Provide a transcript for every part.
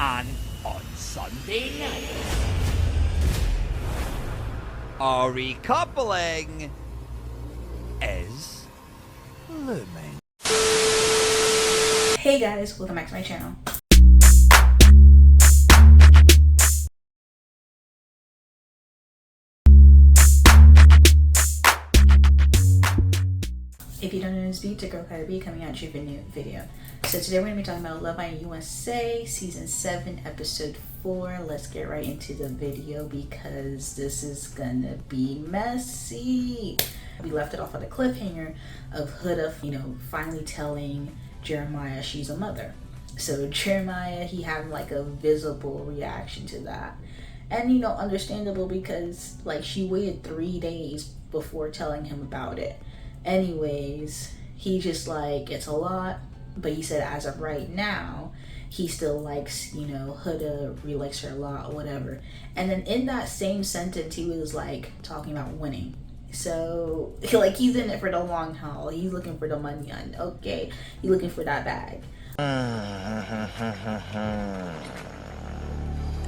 And on Sunday night, our recoupling is looming. Hey guys, welcome back to my channel. If you don't know this beat, it's your girl KylerB coming at you with a new video. So today we're going to be talking about Love Island USA Season 7 Episode 4. Let's get right into the video because this is gonna be messy. We left it off at a cliffhanger of Huda, finally telling Jeremiah she's a mother. So Jeremiah, he had like a visible reaction to that. And understandable because like she waited 3 days before telling him about it. Anyways, he just like, it's a lot, but he said as of right now, he still likes, Huda, really likes her a lot, whatever. And then in that same sentence, he was like talking about winning. So like he's in it for the long haul. He's looking for the money on, okay, he's looking for that bag.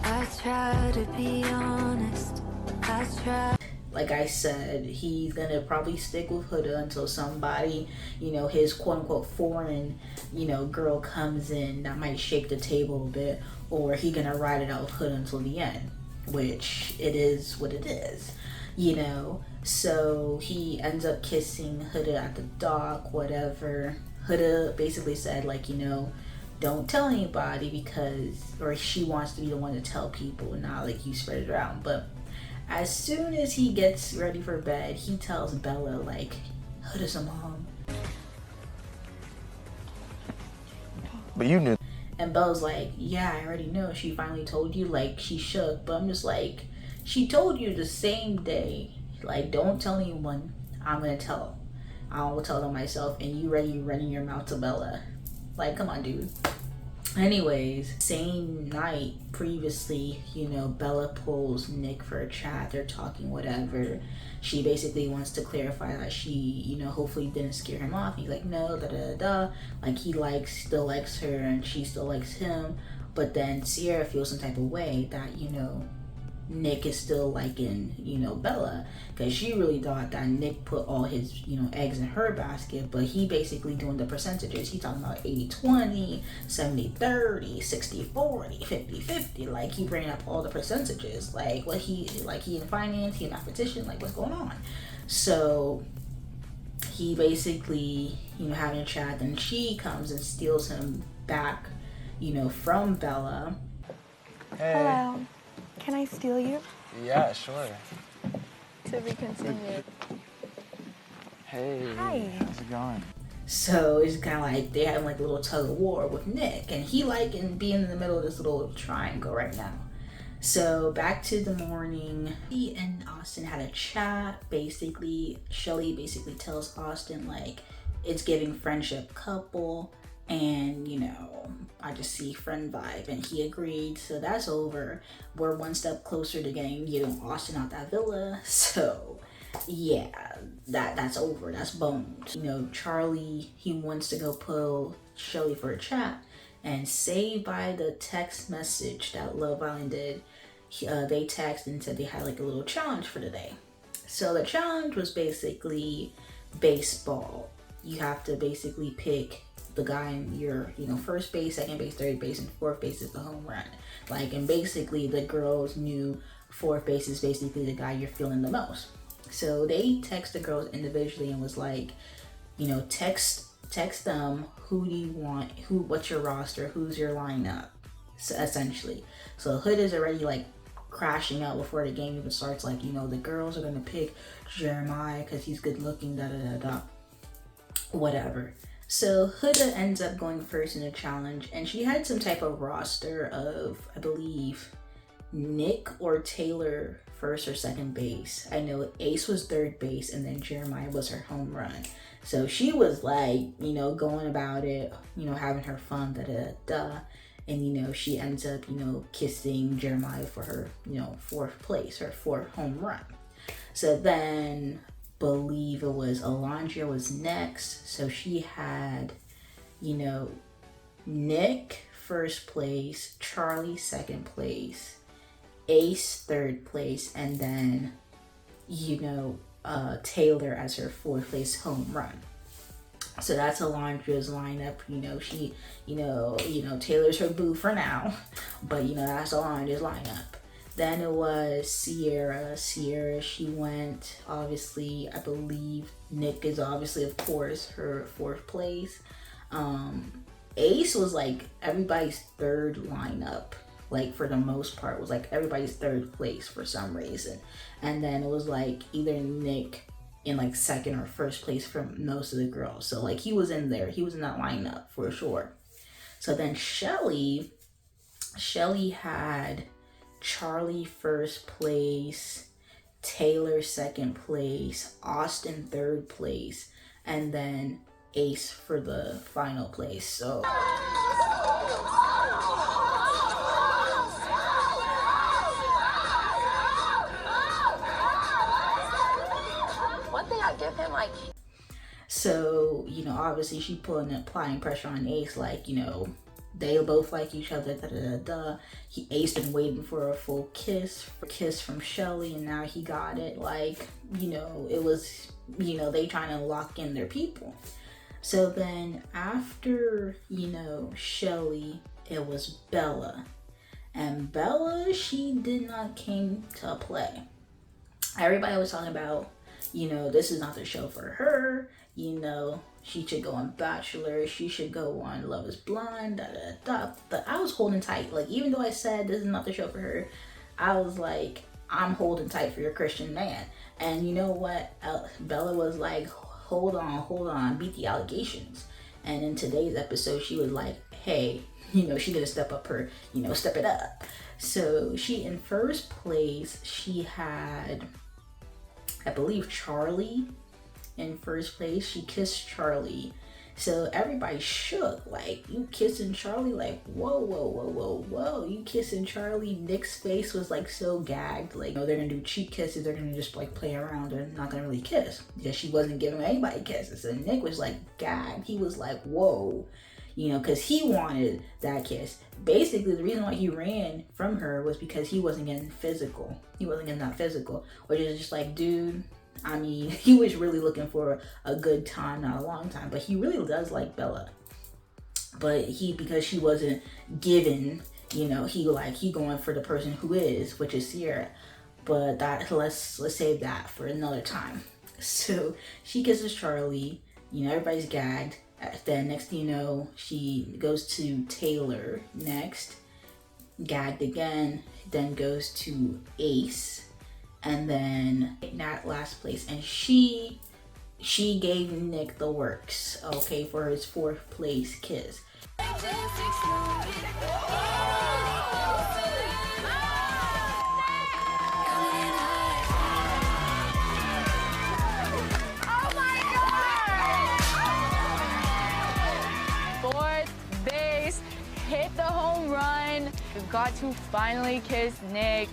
I try to be honest. I try. Like I said, he's gonna probably stick with Huda until somebody, his quote unquote foreign, girl comes in that might shake the table a bit, or he gonna ride it out with Huda until the end, which it is what it is, So he ends up kissing Huda at the dock, whatever. Huda basically said like, don't tell anybody or she wants to be the one to tell people, not like you spread it around. But as soon as he gets ready for bed, he tells Belle like, Huda's a mom. But you knew. And Belle's like, yeah, I already know. She finally told you, like, she shook. But I'm just like, she told you the same day. Like, don't tell anyone. I'm gonna tell. I will tell them myself. And you running your mouth to Belle. Like, come on, dude. Anyways, same night previously, Belle pulls Nick for a chat. They're talking, whatever. She basically wants to clarify that she, hopefully didn't scare him off. He's like, no, da. Like, he still likes her and she still likes him. But then Sierra feels some type of way that, Nick is still liking, Belle, because she really thought that Nick put all his, eggs in her basket, but he basically doing the percentages. He talking about 80-20, 70-30, 60-40, 50-50. Like, he bringing up all the percentages. Like, he in finance, he in mathematician, like, what's going on? So he basically, having a chat, then she comes and steals him back, from Belle. Hey. Hello. Can I steal you? Yeah, sure. To be continued. Hey. Hi. How's it going? So it's kind of like they have like a little tug of war with Nick, and he liking being in the middle of this little triangle right now. So back to the morning, he and Austin had a chat. Basically, Shelly basically tells Austin like it's giving friendship couple, and I just see friend vibe, and he agreed. So that's over. We're one step closer to getting Austin out that villa. So yeah, that's over. That's boned. Charlie, he wants to go pull Shelly for a chat, and saved by the text message that Love Island did, they texted and said they had like a little challenge for today. So the challenge was basically baseball. You have to basically pick the guy in your, first base, second base, third base, and fourth base is the home run. Like, and basically the girls knew fourth base is basically the guy you're feeling the most. So they text the girls individually and was like, text them, who do you want, what's your roster, who's your lineup, so essentially. So Hood is already like crashing out before the game even starts, like, the girls are gonna pick Jeremiah because he's good looking, da whatever. So Huda ends up going first in the challenge, and she had some type of roster of, I believe, Nick or Taylor first or second base. I know Ace was third base, and then Jeremiah was her home run. So she was like, going about it, having her fun, and she ends up, kissing Jeremiah for her, fourth place, her fourth home run. So then believe it was Alondra was next. So she had, Nick first place, Charlie second place, Ace third place, and then, Taylor as her fourth place home run. So that's Alondra's lineup. Taylor's her boo for now, but that's Alondra's lineup. Then it was Sierra. She went, obviously, I believe Nick is obviously, of course, her fourth place. Ace was like everybody's third lineup, like for the most part, was like everybody's third place for some reason. And then it was like either Nick in like second or first place for most of the girls. So like he was in there, he was in that lineup for sure. So then Shelly had Charlie first place, Taylor second place, Austin third place, and then Ace for the final place. So So, obviously she applying pressure on Ace, like, they both like each other, Ace been waiting for a full kiss from Shelly, and now he got it. Like, it was, they trying to lock in their people. So then after, Shelly, it was Belle-A. And Belle-A, she did not came to play. Everybody was talking about, this is not the show for her. She should go on Bachelor. She should go on Love is Blind. But I was holding tight. Like, even though I said this is not the show for her, I was like, I'm holding tight for your Christian man. And you know what? Belle-A was like, hold on, beat the allegations. And in today's episode, she was like, hey, she gonna step up her, step it up. So she, in first place, she had, I believe, Charlie in first place. She kissed Charlie. So everybody shook, like, you kissing Charlie? Like, whoa, you kissing Charlie? Nick's face was like so gagged, like, they're gonna do cheap kisses, they're gonna just like play around, they're not gonna really kiss, because she wasn't giving anybody kisses. So Nick was like gagged, he was like, whoa, because he wanted that kiss. Basically, the reason why he ran from her was because he wasn't getting physical. Which is just like, dude, I mean, he was really looking for a good time, not a long time, but he really does like Belle-A. But because she wasn't given, he going for the person who is, which is Sierra. But that, let's save that for another time. So she kisses Charlie, everybody's gagged. Then next thing you know, she goes to Taylor next, gagged again, then goes to Ace, and then Nat last place, and she gave Nick the works, okay, for his fourth place kiss. Hit the home run. We got to finally kiss Nick,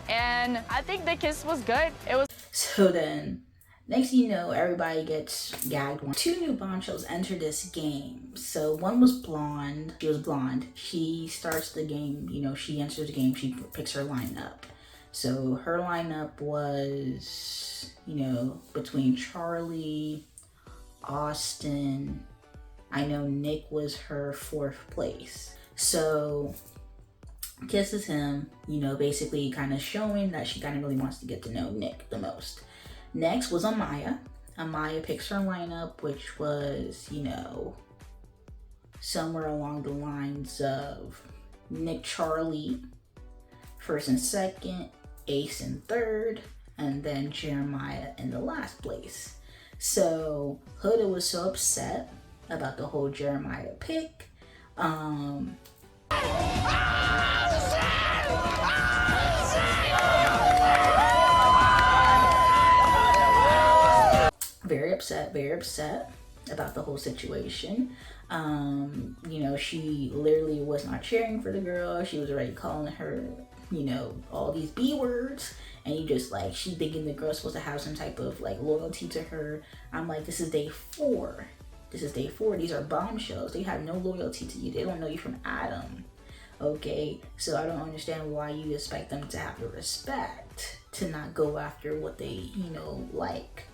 and I think the kiss was good. It was. So then, next thing you know, everybody gets gagged. 2 new bombshells enter this game. So one was blonde. She was blonde. She starts the game. She enters the game. She picks her lineup. So her lineup was, between Charlie, Austin. I know Nick was her fourth place. So kisses him, basically kind of showing that she kind of really wants to get to know Nick the most. Next was Amaya. Amaya picks her lineup, which was, somewhere along the lines of Nick, Charlie, first and second, Ace in third, and then Jeremiah in the last place. So Huda was so upset about the whole Jeremiah pick. Very upset about the whole situation. She literally was not cheering for the girl. She was already calling her, all these B words. And you just like, she thinking the girl's supposed to have some type of like loyalty to her. I'm like, this is day 4. This is day 4. These are bombshells. They have no loyalty to you. They don't know you from Adam. Okay, so I don't understand why you expect them to have the respect to not go after what they, like,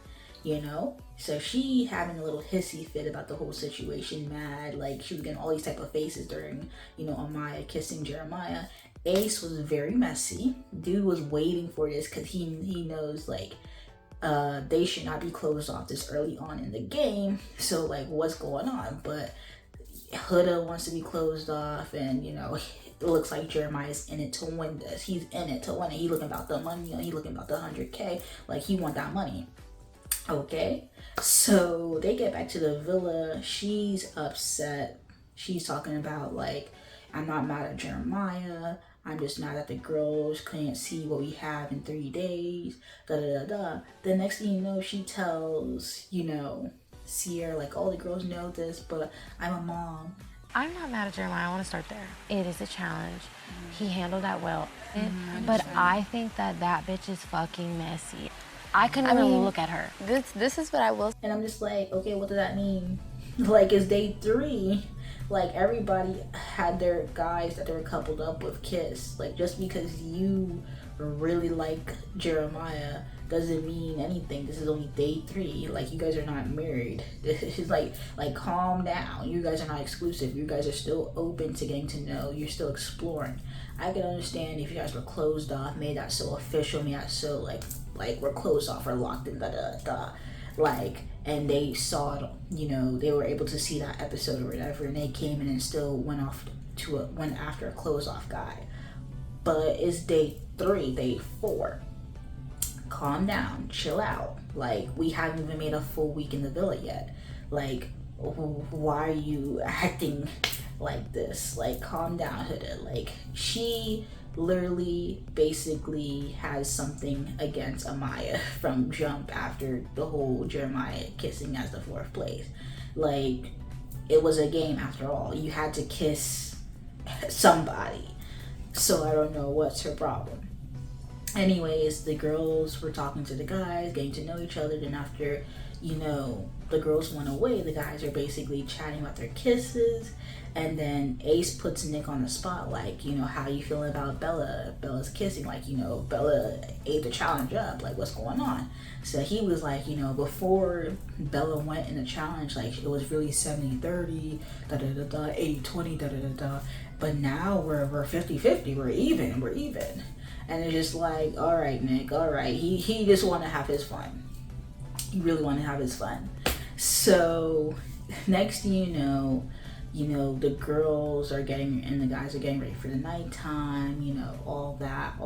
So she having a little hissy fit about the whole situation, mad, like she was getting all these type of faces during, Amaya kissing Jeremiah. Ace was very messy. Dude was waiting for this because he knows, like, they should not be closed off this early on in the game. So, like, what's going on? But Huda wants to be closed off, and it looks like Jeremiah's in it to win this. He's in it to win it. He looking about the money. He looking about the 100K. Like, he want that money. Okay, so they get back to the villa. She's upset. She's talking about, like, I'm not mad at Jeremiah. I'm just mad that the girls couldn't see what we have in 3 days. The next thing you know, she tells, Sierra, like, all the girls know this, but I'm a mom. I'm not mad at Jeremiah. I want to start there. It is a challenge. He handled that well. But I think that bitch is fucking messy. I couldn't even look at her. This is what I will. And I'm just like, okay, what does that mean? Like, it's day 3. Like, everybody had their guys that they were coupled up with kiss. Like, just because you really like Jeremiah doesn't mean anything. This is only day 3. Like, you guys are not married. This is like calm down. You guys are not exclusive. You guys are still open to getting to know. You're still exploring. I can understand if you guys were closed off, made that so official, made that so like we're closed off or locked in like, and they saw it, they were able to see that episode or whatever, and they came in and still went after a closed off guy. But it's day 3, day 4. Calm down, chill out. Like, we haven't even made a full week in the villa yet. Like, why are you acting like this? Like, calm down, Huda. Like, she literally basically has something against Amaya from jump after the whole Jeremiah kissing as the 4th place. Like, it was a game after all. You had to kiss somebody. So I don't know what's her problem. Anyways, the girls were talking to the guys, getting to know each other. Then after, the girls went away, the guys are basically chatting about their kisses. And then Ace puts Nick on the spot, like, how you feeling about Belle-A? Bella's kissing, like, Belle-A ate the challenge up, like, what's going on? So he was like, before Belle-A went in the challenge, like, it was really 70-30, 80-20, but now we're 50-50, we're even. And it's just like, all right, Nick, all right. He just want to have his fun. He really want to have his fun. So next thing you know, the girls are getting, and the guys are getting ready for the nighttime, all that.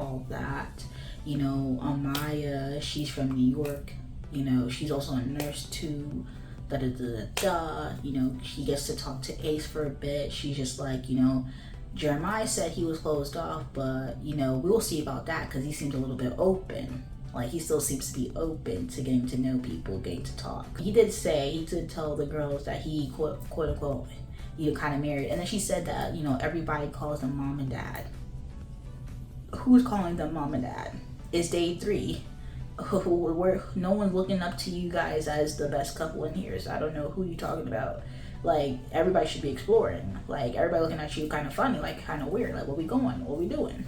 Amaya, she's from New York, she's also a nurse too, she gets to talk to Ace for a bit. She's just like, Jeremiah said he was closed off, but, we'll see about that because he seemed a little bit open. Like, he still seems to be open to getting to know people, getting to talk. He did tell the girls that he, quote unquote, kind of married. And then she said that, everybody calls them mom and dad. Who's calling them mom and dad? It's day 3. No one's looking up to you guys as the best couple in here, so I don't know who you're talking about. Like, everybody should be exploring. Like, everybody looking at you kind of funny, like, kind of weird. Like, what we going? What we doing?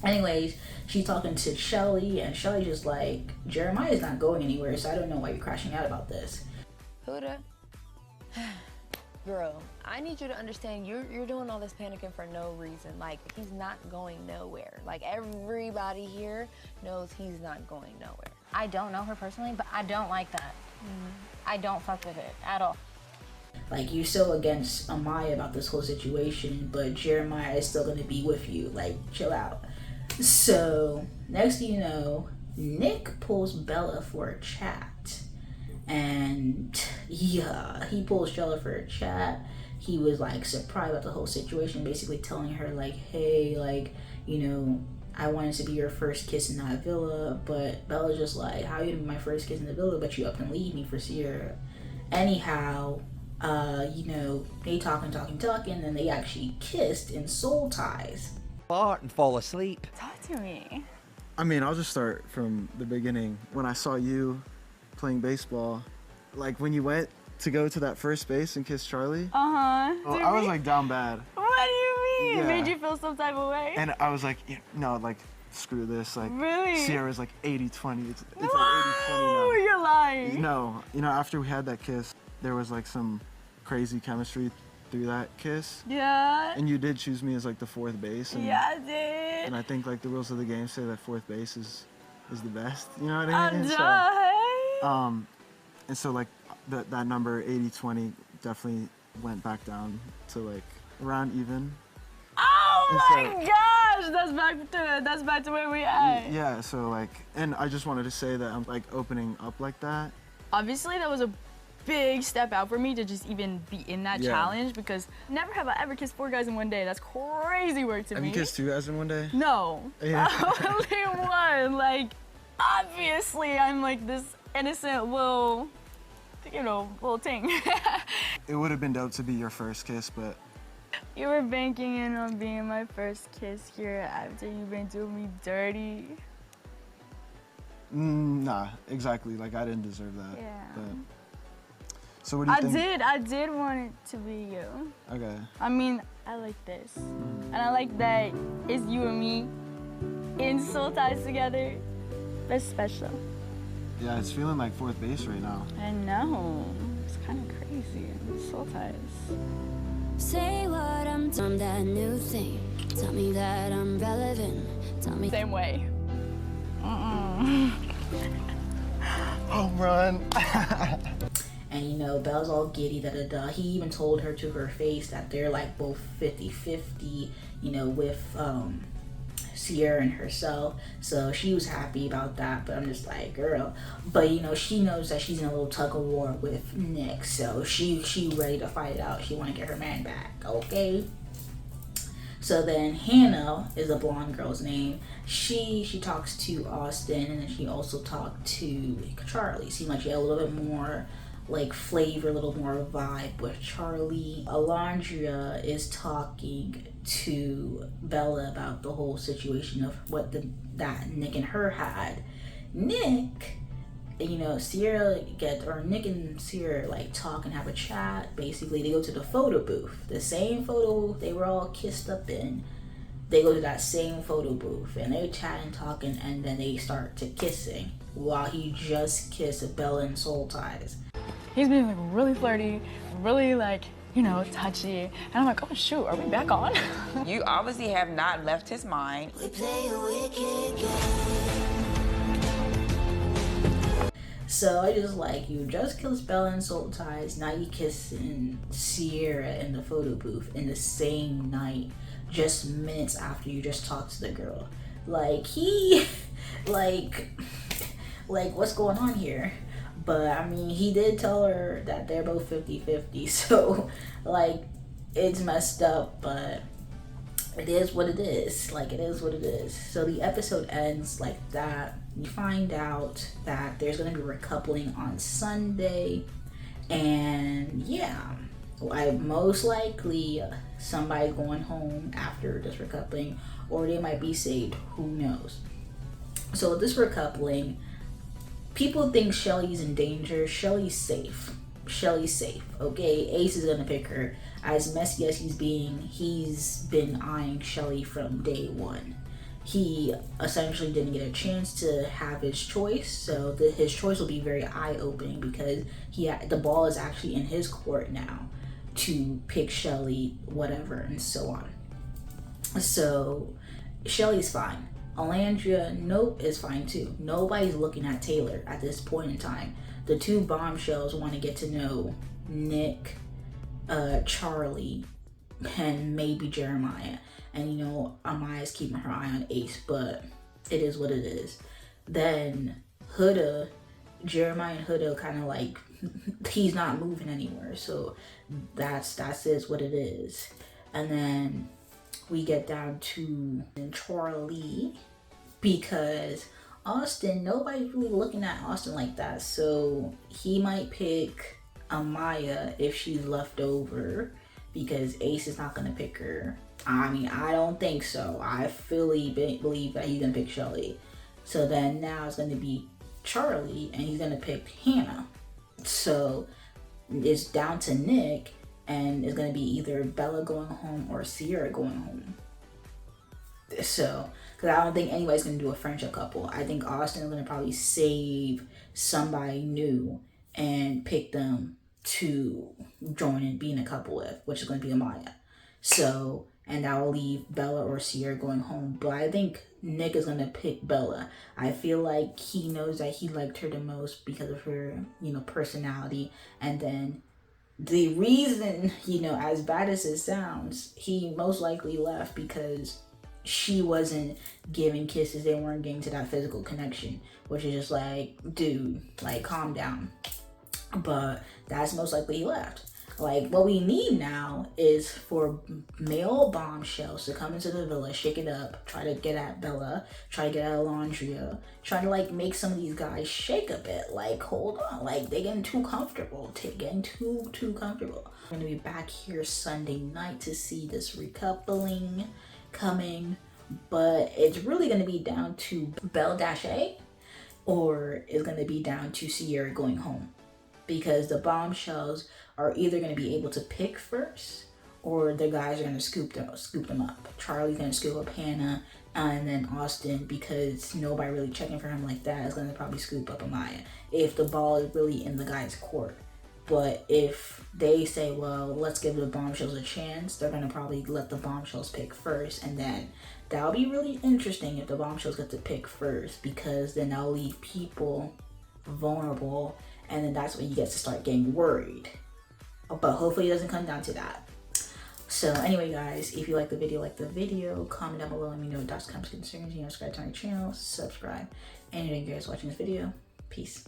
Anyways, she's talking to Shelly, and Shelly's just like, Jeremiah's not going anywhere, so I don't know why you're crashing out about this. Huda, girl, I need you to understand you're doing all this panicking for no reason. Like, he's not going nowhere. Like, everybody here knows he's not going nowhere. I don't know her personally, but I don't like that. I don't fuck with it at all. Like, you're so against Amaya about this whole situation, but Jeremiah is still going to be with you. Like, chill out. So, next thing you know, Nick pulls Belle-A for a chat. And, yeah, he pulls Belle-A for a chat. He was, like, surprised about the whole situation, basically telling her, like, hey, like, I wanted to be your first kiss in that villa, but Bella's just like, how you gonna be my first kiss in the villa, but you up and leave me for Sierra? Anyhow, they talking, and then they actually kissed in soul ties. Fart and fall asleep. Talk to me. I mean, I'll just start from the beginning. When I saw you playing baseball, like when you went to go to that first base and kiss Charlie. Uh-huh. Well, I was like down bad. What do you mean? Yeah. Made you feel some type of way? And I was like, no, like, screw this. Like, Really? Sierra's like 80-20. It's like 80-20 Oh, now. you're lying. No, after we had that kiss, there was like some crazy chemistry through that kiss. Yeah. And you did choose me as like the fourth base. And, Yeah, I did. And I think like the rules of the game say that fourth base is the best. You know what I I'm mean? done. And so like that number 80-20 definitely went back down to like around even. Oh my gosh, that's back to where we at. Yeah, so like, and I just wanted to say that I'm like opening up like that. Obviously, that was a big step out for me to just even be in that challenge because never have I ever kissed 4 guys in one day. That's crazy work to me. Have you kissed 2 guys in one day? No, Yeah. only one. Like, obviously, I'm like this innocent little ting. It would have been dope to be your first kiss, but You were banking in on being my first kiss here after you've been doing me dirty. nah, exactly. Like I didn't deserve that. Yeah. But, so what do you think? I did want it to be you. Okay. I mean, I like this. And I like that it's you and me in soul ties together. That's special. Yeah, it's feeling like fourth base right now. I know. It's kind of crazy. Soul ties. Say what I'm that new thing. Tell me that I'm relevant. Tell me. Same way. Home run. And Belle's all giddy, da-da-da. He even told her to her face that they're like both 50-50, with Sierra and herself. So she was happy about that, but I'm just like, girl. But she knows that she's in a little tug of war with Nick, so she ready to fight it out. She want to get her man back, okay? So then Hannah is a blonde girl's name. She talks to Austin, and then she also talked to Charlie. Seemed like she had a little bit more like flavor, a little more vibe with Charlie. Alondra is talking to Belle-A about the whole situation of what that Nick and her had. Nick, Nick and Sierra like talk and have a chat. Basically, they go to the photo booth, the same photo they were all kissed up in. They go to that same photo booth and they chat and talking, and then they start to kissing while he just kissed Belle in soul ties. He's being like really flirty, really like, touchy. And I'm like, oh shoot, are we back on? You obviously have not left his mind. We play a wicked game. So I just like, you just kissed Belle in soul ties, now you kissing Sierra in the photo booth in the same night, just minutes after you just talked to the girl. Like what's going on here? But I mean, he did tell her that they're both 50-50, so like it's messed up, but it is what it is. Like, it is what it is. So the episode ends like that. You find out that there's gonna be recoupling on Sunday, and most likely somebody's going home after this recoupling, or they might be saved, who knows. So with this recoupling, people think Shelly's in danger. Shelly's safe, okay? Ace is gonna pick her. As messy as he's been eyeing Shelly from day one. He essentially didn't get a chance to have his choice, so his choice will be very eye-opening because the ball is actually in his court now to pick Shelly, whatever, and so on. So Shelly's fine. Alandria, nope, is fine too. Nobody's looking at Taylor at this point in time. The 2 bombshells want to get to know Nick, Charlie, and maybe Jeremiah. And Amaya's keeping her eye on Ace, but it is what it is. Then Huda, Jeremiah and Huda kind of like, he's not moving anywhere, so that's what it is. And then we get down to Charlie, because Austin, nobody's really looking at Austin like that, so he might pick Amaya if she's left over, because Ace is not gonna pick her. I mean, I don't think so. I fully believe that he's gonna pick Shelly. So then now it's gonna be Charlie, and he's gonna pick Hannah. So it's down to Nick, and it's gonna be either Belle going home or Sierra going home. So, because I don't think anybody's gonna do a friendship couple. I think Austin is gonna probably save somebody new and pick them to join and being a couple with, which is gonna be Amaya. So, and that will leave Belle or Sierra going home. But I think Nick is gonna pick Belle. I feel like he knows that he liked her the most because of her, you know, personality. And then the reason, you know, as bad as it sounds, he most likely left because she wasn't giving kisses. They weren't getting to that physical connection, which is just like, dude, like, calm down. But that's most likely he left. Like, what we need now is for male bombshells to come into the villa, shake it up, try to get at Belle, try to get at Alondria, try to, like, make some of these guys shake a bit. Like, hold on, like, they're getting too comfortable, getting too comfortable. We're gonna be back here Sunday night to see this recoupling coming, but it's really gonna be down to Belle-A, or it's gonna be down to Sierra going home, because the bombshells are either going to be able to pick first, or the guys are going to scoop them up. Charlie's going to scoop up Hannah, and then Austin, because nobody really checking for him like that, is going to probably scoop up Amaya if the ball is really in the guy's court. But if they say, well, let's give the bombshells a chance, they're going to probably let the bombshells pick first, and then that'll be really interesting if the bombshells get to pick first, because then that'll leave people vulnerable, and then that's when you get to start getting worried. But hopefully it doesn't come down to that. So anyway, guys, if you like the video, comment down below, let me know what thoughts, comments, concerns, subscribe to my channel, subscribe. And if you guys watching this video, peace.